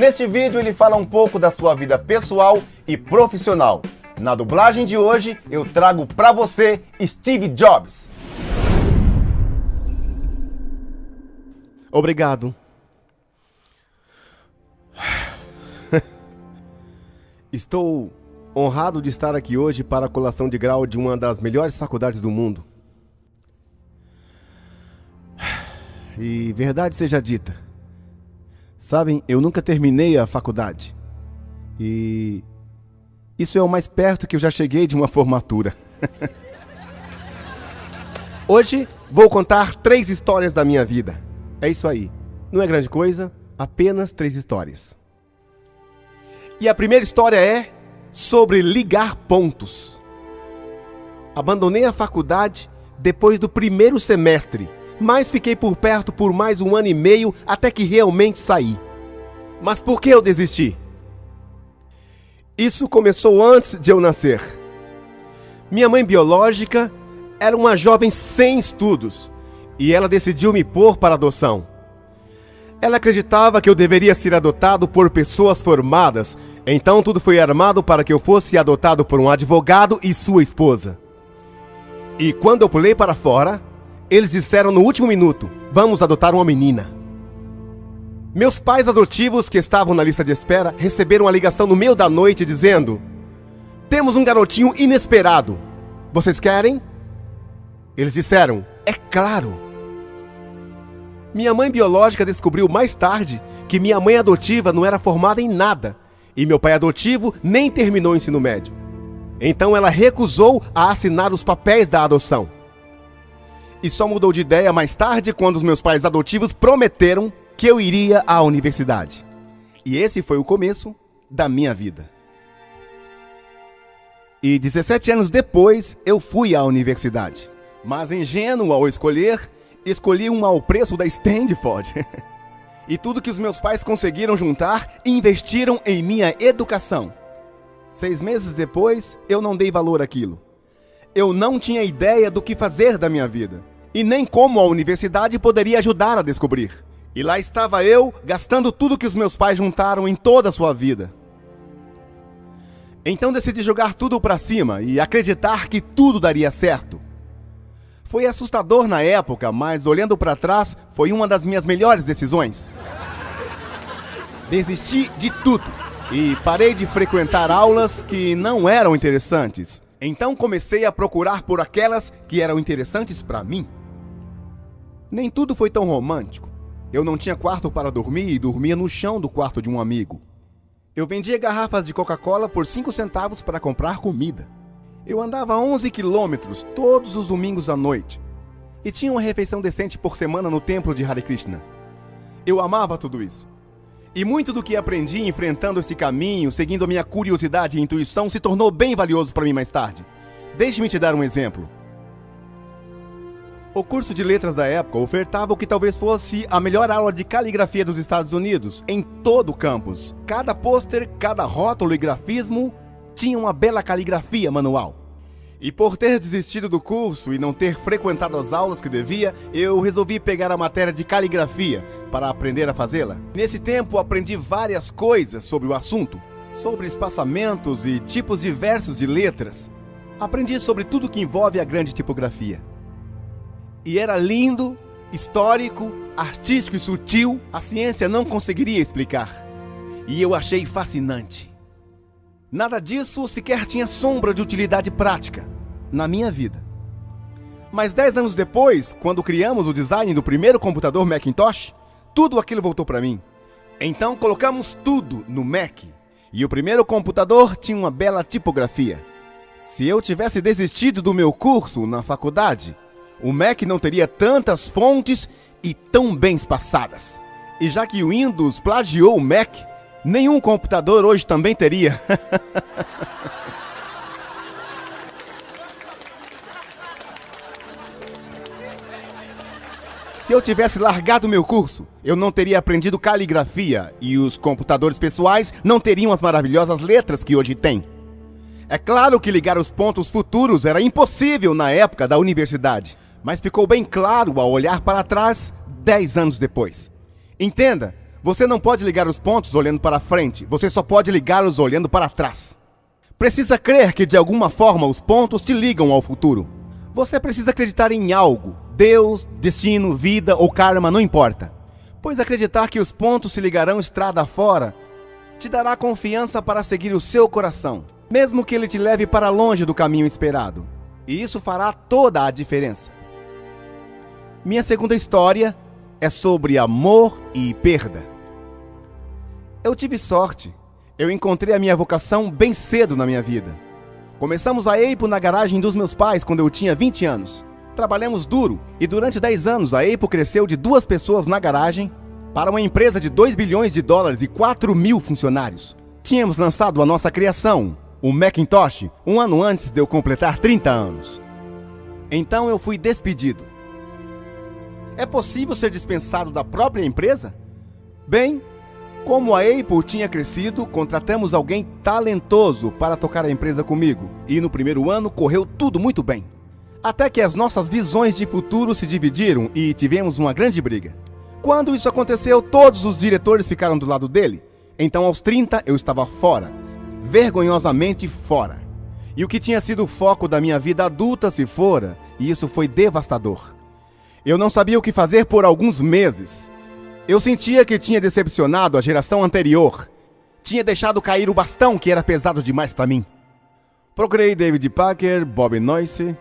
Neste vídeo ele fala um pouco da sua vida pessoal e profissional. Na dublagem de hoje eu trago pra você Steve Jobs. Obrigado. Estou honrado de estar aqui hoje para a colação de grau de uma das melhores faculdades do mundo. E verdade seja dita, sabem, eu nunca terminei a faculdade. E isso é o mais perto que eu já cheguei de uma formatura. Hoje vou contar 3 histórias da minha vida. É isso aí, não é grande coisa, apenas 3 histórias. E a primeira história é sobre ligar pontos. Abandonei a faculdade depois do primeiro semestre, mas fiquei por perto por mais 1 ano e meio até que realmente saí. Mas por que eu desisti? Isso começou antes de eu nascer. Minha mãe biológica era uma jovem sem estudos e ela decidiu me pôr para adoção. Ela acreditava que eu deveria ser adotado por pessoas formadas, então tudo foi armado para que eu fosse adotado por um advogado e sua esposa. E quando eu pulei para fora, eles disseram no último minuto: vamos adotar uma menina. Meus pais adotivos, que estavam na lista de espera, receberam uma ligação no meio da noite dizendo: temos um garotinho inesperado. Vocês querem? Eles disseram: é claro. Minha mãe biológica descobriu mais tarde que minha mãe adotiva não era formada em nada e meu pai adotivo nem terminou o ensino médio. Então ela recusou a assinar os papéis da adoção. E só mudou de ideia mais tarde quando os meus pais adotivos prometeram que eu iria à universidade. E esse foi o começo da minha vida. E 17 anos depois eu fui à universidade. Mas ingênuo ao escolher, escolhi uma ao preço da Stanford. E tudo que os meus pais conseguiram juntar, investiram em minha educação. 6 meses depois, eu não dei valor àquilo. Eu não tinha ideia do que fazer da minha vida. E nem como a universidade poderia ajudar a descobrir. E lá estava eu, gastando tudo que os meus pais juntaram em toda a sua vida. Então decidi jogar tudo pra cima e acreditar que tudo daria certo. Foi assustador na época, mas olhando para trás, foi uma das minhas melhores decisões. Desisti de tudo e parei de frequentar aulas que não eram interessantes. Então comecei a procurar por aquelas que eram interessantes para mim. Nem tudo foi tão romântico. Eu não tinha quarto para dormir e dormia no chão do quarto de um amigo. Eu vendia garrafas de Coca-Cola por 5 centavos para comprar comida. Eu andava 11 quilômetros todos os domingos à noite e tinha uma refeição decente por semana no templo de Hare Krishna. Eu amava tudo isso. E muito do que aprendi enfrentando esse caminho, seguindo a minha curiosidade e intuição, se tornou bem valioso para mim mais tarde. Deixe-me te dar um exemplo. O curso de letras da época ofertava o que talvez fosse a melhor aula de caligrafia dos Estados Unidos, em todo o campus. Cada pôster, cada rótulo e grafismo tinha uma bela caligrafia manual. E por ter desistido do curso e não ter frequentado as aulas que devia, eu resolvi pegar a matéria de caligrafia para aprender a fazê-la. Nesse tempo aprendi várias coisas sobre o assunto, sobre espaçamentos e tipos diversos de letras. Aprendi sobre tudo que envolve a grande tipografia. E era lindo, histórico, artístico e sutil, a ciência não conseguiria explicar. E eu achei fascinante. Nada disso sequer tinha sombra de utilidade prática na minha vida. Mas 10 anos depois, quando criamos o design do primeiro computador Macintosh, tudo aquilo voltou para mim. Então colocamos tudo no Mac. E o primeiro computador tinha uma bela tipografia. Se eu tivesse desistido do meu curso na faculdade, o Mac não teria tantas fontes e tão bem espaçadas. E já que o Windows plagiou o Mac, nenhum computador hoje também teria. Se eu tivesse largado meu curso, eu não teria aprendido caligrafia e os computadores pessoais não teriam as maravilhosas letras que hoje têm. É claro que ligar os pontos futuros era impossível na época da universidade, mas ficou bem claro ao olhar para trás 10 anos depois. Entenda, Você não pode ligar os pontos olhando para frente, você só pode ligá-los olhando para trás. Precisa crer que de alguma forma os pontos te ligam ao futuro. Você precisa acreditar em algo, Deus, destino, vida ou karma, não importa. Pois acreditar que os pontos se ligarão estrada fora te dará confiança para seguir o seu coração, mesmo que ele te leve para longe do caminho esperado. E isso fará toda a diferença. Minha segunda história é sobre amor e perda. Eu tive sorte. Eu encontrei a minha vocação bem cedo na minha vida. Começamos a Eipo na garagem dos meus pais quando eu tinha 20 anos. Trabalhamos duro e durante 10 anos a Eipo cresceu de 2 pessoas na garagem para uma empresa de 2 bilhões de dólares e 4 mil funcionários. Tínhamos lançado a nossa criação, o Macintosh, um ano antes de eu completar 30 anos. Então eu fui despedido. É possível ser dispensado da própria empresa? Bem, como a Eipo tinha crescido, contratamos alguém talentoso para tocar a empresa comigo. E no primeiro ano correu tudo muito bem. Até que as nossas visões de futuro se dividiram e tivemos uma grande briga. Quando isso aconteceu, todos os diretores ficaram do lado dele. Então aos 30 eu estava fora. Vergonhosamente fora. E o que tinha sido o foco da minha vida adulta se fora, e isso foi devastador. Eu não sabia o que fazer por alguns meses. Eu sentia que tinha decepcionado a geração anterior. Tinha deixado cair o bastão que era pesado demais para mim. Procurei David Parker, Bob Noyce,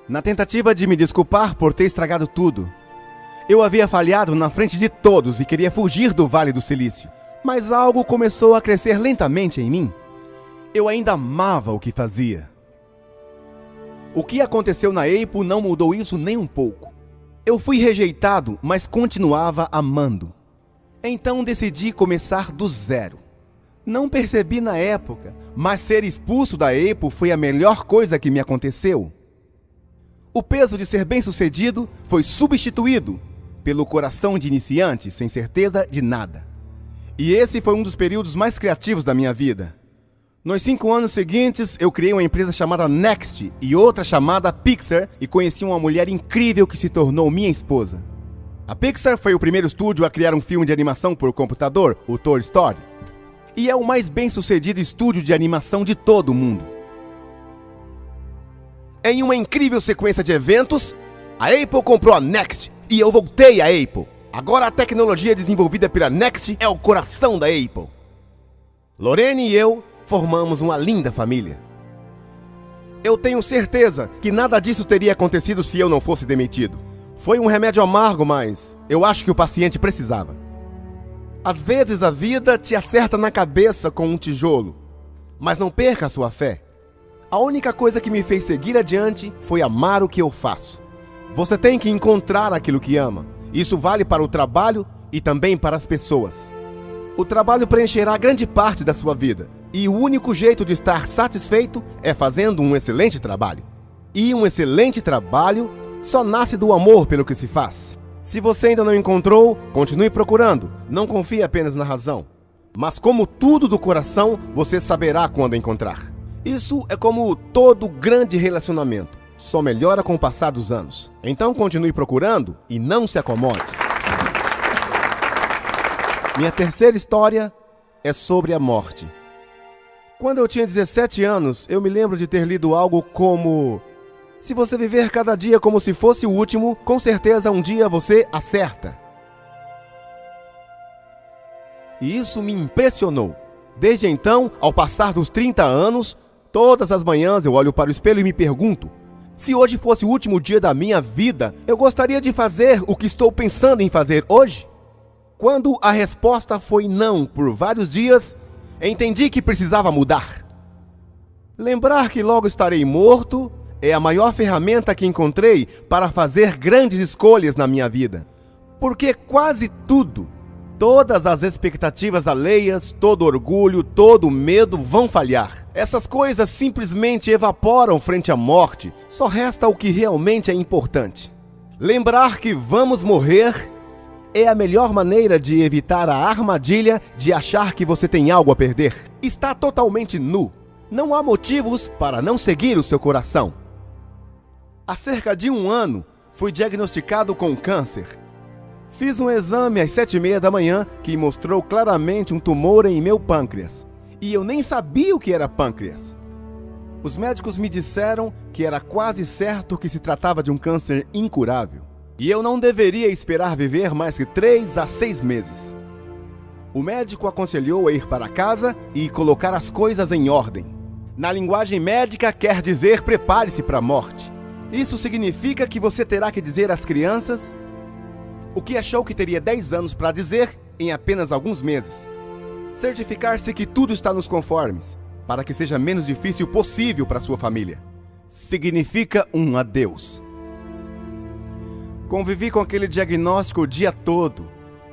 na tentativa de me desculpar por ter estragado tudo. Eu havia falhado na frente de todos e queria fugir do Vale do Silício. Mas algo começou a crescer lentamente em mim. Eu ainda amava o que fazia. O que aconteceu na Eipo não mudou isso nem um pouco. Eu fui rejeitado, mas continuava amando. Então decidi começar do zero. Não percebi na época, mas ser expulso da Eipo foi a melhor coisa que me aconteceu. O peso de ser bem-sucedido foi substituído pelo coração de iniciante sem certeza de nada. E esse foi um dos períodos mais criativos da minha vida. Nos 5 anos seguintes, eu criei uma empresa chamada Next e outra chamada Pixar e conheci uma mulher incrível que se tornou minha esposa. A Pixar foi o primeiro estúdio a criar um filme de animação por computador, o Toy Story. E é o mais bem-sucedido estúdio de animação de todo o mundo. Em uma incrível sequência de eventos, a Apple comprou a Next e eu voltei à Apple. Agora a tecnologia desenvolvida pela Next é o coração da Apple. Lorene e eu formamos uma linda família. Eu tenho certeza que nada disso teria acontecido se eu não fosse demitido. Foi um remédio amargo, mas eu acho que o paciente precisava. Às vezes a vida te acerta na cabeça com um tijolo, mas não perca a sua fé. A única coisa que me fez seguir adiante foi amar o que eu faço. Você tem que encontrar aquilo que ama. Isso vale para o trabalho e também para as pessoas. O trabalho preencherá grande parte da sua vida. E o único jeito de estar satisfeito é fazendo um excelente trabalho. E um excelente trabalho só nasce do amor pelo que se faz. Se você ainda não encontrou, continue procurando. Não confie apenas na razão. Mas como tudo do coração, você saberá quando encontrar. Isso é como todo grande relacionamento. Só melhora com o passar dos anos. Então continue procurando e não se acomode. Minha terceira história é sobre a morte. Quando eu tinha 17 anos, eu me lembro de ter lido algo como: se você viver cada dia como se fosse o último, com certeza um dia você acerta. E isso me impressionou. Desde então, ao passar dos 30 anos, todas as manhãs eu olho para o espelho e me pergunto: se hoje fosse o último dia da minha vida, eu gostaria de fazer o que estou pensando em fazer hoje? Quando a resposta foi não por vários dias, entendi que precisava mudar. Lembrar que logo estarei morto é a maior ferramenta que encontrei para fazer grandes escolhas na minha vida. Porque quase tudo, todas as expectativas alheias, todo orgulho, todo medo vão falhar. Essas coisas simplesmente evaporam frente à morte. Só resta o que realmente é importante. Lembrar que vamos morrer é a melhor maneira de evitar a armadilha de achar que você tem algo a perder. Está totalmente nu. Não há motivos para não seguir o seu coração. Há cerca de 1 ano, fui diagnosticado com câncer. Fiz um exame às 7h30 da manhã que mostrou claramente um tumor em meu pâncreas. E eu nem sabia o que era pâncreas. Os médicos me disseram que era quase certo que se tratava de um câncer incurável. E eu não deveria esperar viver mais que 3 a 6 meses. O médico aconselhou a ir para casa e colocar as coisas em ordem. Na linguagem médica quer dizer prepare-se para a morte. Isso significa que você terá que dizer às crianças o que achou que teria 10 anos para dizer em apenas alguns meses. Certificar-se que tudo está nos conformes, para que seja menos difícil possível para sua família. Significa um adeus. Convivi com aquele diagnóstico o dia todo.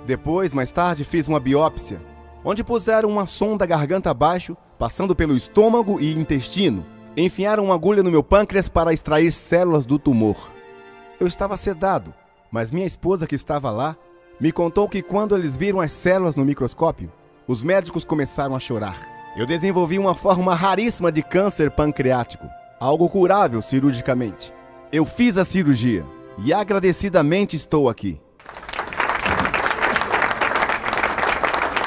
Depois, mais tarde, fiz uma biópsia, onde puseram uma sonda garganta abaixo, passando pelo estômago e intestino. Enfiaram uma agulha no meu pâncreas para extrair células do tumor. Eu estava sedado, mas minha esposa, que estava lá, me contou que quando eles viram as células no microscópio, os médicos começaram a chorar. Eu desenvolvi uma forma raríssima de câncer pancreático, algo curável cirurgicamente. Eu fiz a cirurgia e agradecidamente estou aqui.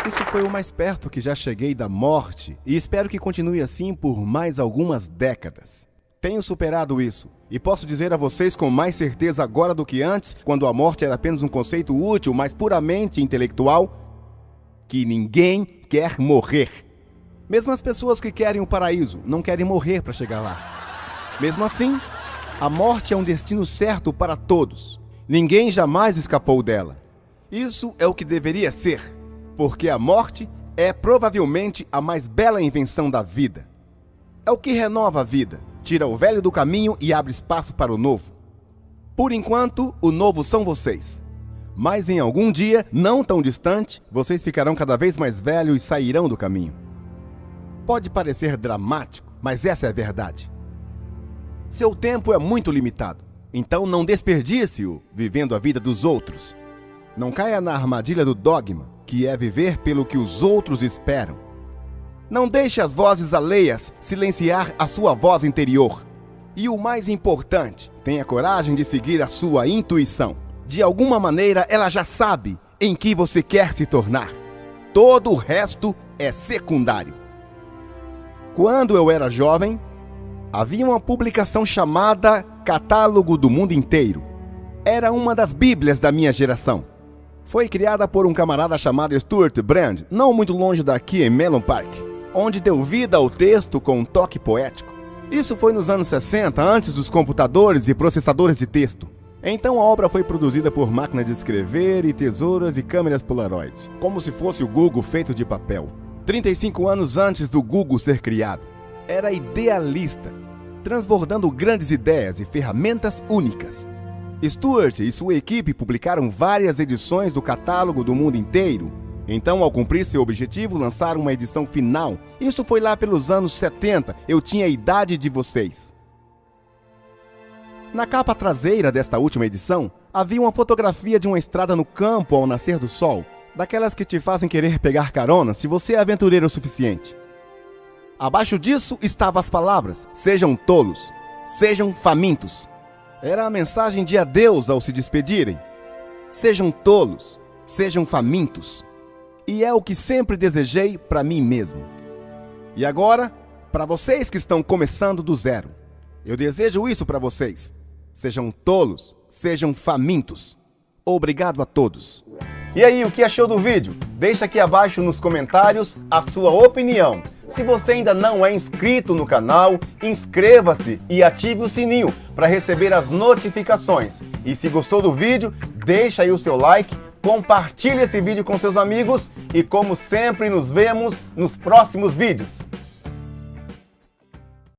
Isso foi o mais perto que já cheguei da morte e espero que continue assim por mais algumas décadas. Tenho superado isso e posso dizer a vocês com mais certeza agora do que antes, quando a morte era apenas um conceito útil, mas puramente intelectual, que ninguém quer morrer. Mesmo as pessoas que querem o paraíso não querem morrer para chegar lá. Mesmo assim, a morte é um destino certo para todos. Ninguém jamais escapou dela. Isso é o que deveria ser, porque a morte é provavelmente a mais bela invenção da vida. É o que renova a vida, tira o velho do caminho e abre espaço para o novo. Por enquanto, o novo são vocês. Mas em algum dia, não tão distante, vocês ficarão cada vez mais velhos e sairão do caminho. Pode parecer dramático, mas essa é a verdade. Seu tempo é muito limitado, então não desperdice-o vivendo a vida dos outros. Não caia na armadilha do dogma, que é viver pelo que os outros esperam. Não deixe as vozes alheias silenciar a sua voz interior. E o mais importante, tenha coragem de seguir a sua intuição. De alguma maneira, ela já sabe em que você quer se tornar. Todo o resto é secundário. Quando eu era jovem, havia uma publicação chamada Catálogo do Mundo Inteiro. Era uma das bíblias da minha geração. Foi criada por um camarada chamado Stuart Brand, não muito longe daqui em Melon Park, onde deu vida ao texto com um toque poético. Isso foi nos anos 60, antes dos computadores e processadores de texto. Então a obra foi produzida por máquina de escrever e tesouras e câmeras Polaroid, como se fosse o Google feito de papel. 35 anos antes do Google ser criado. Era idealista, transbordando grandes ideias e ferramentas únicas. Stuart e sua equipe publicaram várias edições do Catálogo do Mundo Inteiro. Então, ao cumprir seu objetivo, lançaram uma edição final. Isso foi lá pelos anos 70, eu tinha a idade de vocês. Na capa traseira desta última edição, havia uma fotografia de uma estrada no campo ao nascer do sol, daquelas que te fazem querer pegar carona se você é aventureiro o suficiente. Abaixo disso estavam as palavras: sejam tolos, sejam famintos. Era a mensagem de adeus ao se despedirem. Sejam tolos, sejam famintos. E é o que sempre desejei para mim mesmo. E agora, para vocês que estão começando do zero, eu desejo isso para vocês. Sejam tolos, sejam famintos. Obrigado a todos. E aí, o que achou do vídeo? Deixa aqui abaixo nos comentários a sua opinião. Se você ainda não é inscrito no canal, inscreva-se e ative o sininho para receber as notificações. E se gostou do vídeo, deixa aí o seu like, compartilhe esse vídeo com seus amigos e, como sempre, nos vemos nos próximos vídeos.